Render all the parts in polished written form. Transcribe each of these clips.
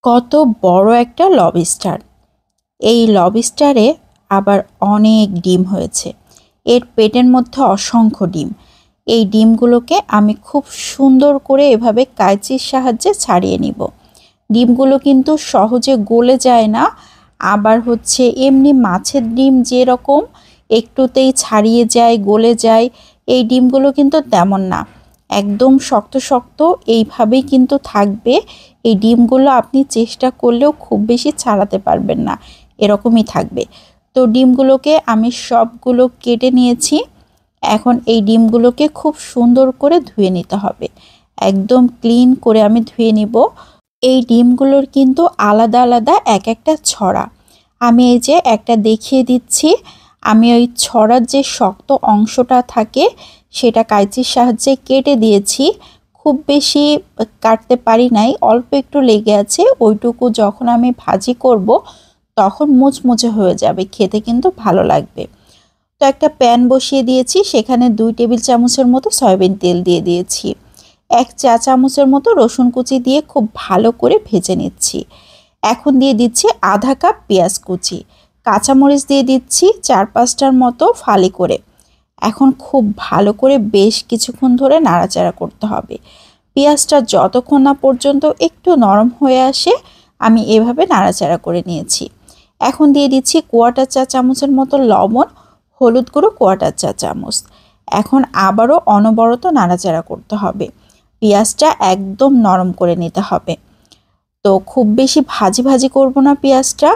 কত বড় একটা লবস্টার। এই লবস্টারে আবার অনেক ডিম হয়েছে। এর পেটের মধ্যে অসংখ্য ডিম। এই ডিমগুলোকে আমি খুব সুন্দর করে এভাবে কাঁচির সাহায্যে ছাড়িয়ে নিব। ডিমগুলো কিন্তু সহজে গলে যায় না, আবার এমনি মাছের ডিম যেরকম একটুতেই ছাড়িয়ে যায় গলে যায়, এই ডিমগুলো কিন্তু তেমন না, একদম শক্ত শক্ত এইভাবেই কিন্তু থাকবে। এই ডিমগুলো আপনি চেষ্টা করলেও খুব বেশি ছাড়াতে পারবেন না, এরকমই থাকবে। তো ডিমগুলোকে আমি সবগুলো কেটে নিয়েছি। এখন এই ডিমগুলোকে খুব সুন্দর করে ধুয়ে নিতে হবে, একদম ক্লিন করে আমি ধুয়ে নিব। এই ডিমগুলোর কিন্তু আলাদা আলাদা এক একটা ছড়া। আমি এই যে একটা দেখিয়ে দিচ্ছি। আমি ওই ছড়ার যে শক্ত অংশটা থাকে সেটা কাঁচির সাহায্যে কেটে দিয়েছি। খুব বেশি কাটতে পারি নাই, অল্প একটু লেগে আছে। ওইটুকু যখন আমি ভাজি করব তখন মুচমুচে হয়ে যাবে, খেতে কিন্তু ভালো লাগবে। তো একটা প্যান বসিয়ে দিয়েছি, সেখানে 2 টেবিল চামচের মতো সয়াবিন তেল দিয়ে দিয়েছি। 1 চা চামচের মতো রসুন কুচি দিয়ে খুব ভালো করে ভেজে নিচ্ছি। এখন দিয়ে দিচ্ছি আধা কাপ পেঁয়াজ কুচি, কাঁচামরিচ দিয়ে দিচ্ছি 4-5টার মতো ফালি করে। এখন খুব ভালো করে বেশ কিছুক্ষণ ধরে নাড়াচাড়া করতে হবে। পেঁয়াজটা যতক্ষণ না পর্যন্ত একটু নরম হয়ে আসে আমি এভাবে নাড়াচাড়া করে নিয়েছি। এখন দিয়ে দিচ্ছি 1/4 চা চামচের মতো লবণ, হলুদ গুঁড়ো 1/4 চা চামচ। এখন আবারও অনবরত নাড়াচাড়া করতে হবে, পেঁয়াজটা একদম নরম করে নিতে হবে। তো খুব বেশি ভাজি ভাজি করব না পেঁয়াজটা।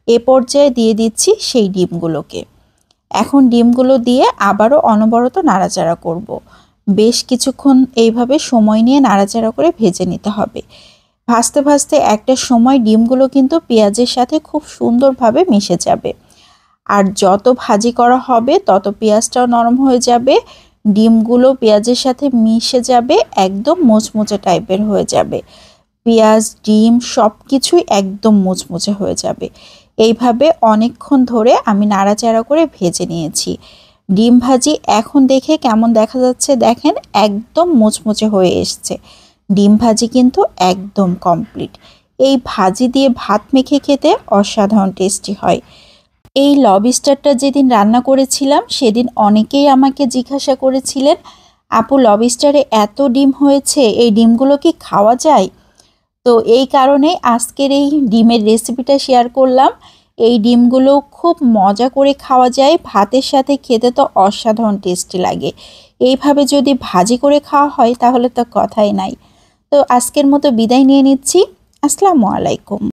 এ পর্যায়ে দিয়ে দিচ্ছি সেই ডিমগুলোকে। এখন ডিমগুলো দিয়ে আবারও অনবরত নাড়াচাড়া করব। বেশ কিছুক্ষণ এইভাবে সময় নিয়ে নাড়াচাড়া করে ভেজে নিতে হবে। ভাজতে ভাজতে একটা সময় ডিমগুলো কিন্তু পেঁয়াজের সাথে খুব সুন্দরভাবে মিশে যাবে। আর যত ভাজি করা হবে তত পেঁয়াজটাও নরম হয়ে যাবে, ডিমগুলো পেঁয়াজের সাথে মিশে যাবে, একদম মুচমুচে টাইপের হয়ে যাবে। পেঁয়াজ ডিম সব কিছুই একদম মুচমুচে হয়ে যাবে। এইভাবে অনেকক্ষণ ধরে আমি নাড়াচাড়া করে ভেজে নিয়েছি। ডিম ভাজি এখন দেখে কেমন দেখা যাচ্ছে দেখেন, একদম মুচমুচে হয়ে এসছে। ডিম ভাজি কিন্তু একদম কমপ্লিট। এই ভাজি দিয়ে ভাত মেখে খেতে অসাধারণ টেস্টি হয়। এই লবস্টারটা যেদিন রান্না করেছিলাম সেদিন অনেকেই আমাকে জিজ্ঞাসা করেছিলেন, আপু লবস্টারে এত ডিম হয়েছে, এই ডিমগুলো কি খাওয়া যায়? তো এই কারণে আজকের এই ডিমের রেসিপিটা শেয়ার করলাম। এই ডিমগুলো খুব মজা করে খাওয়া যায়, ভাতের সাথে খেতে তো অসাধারণ টেস্টি লাগে। এইভাবে যদি ভাজি করে খাওয়া হয় তাহলে তো কথাই নাই। তো আজকের মতো বিদায় নিয়ে নিচ্ছি। আসসালামু আলাইকুম।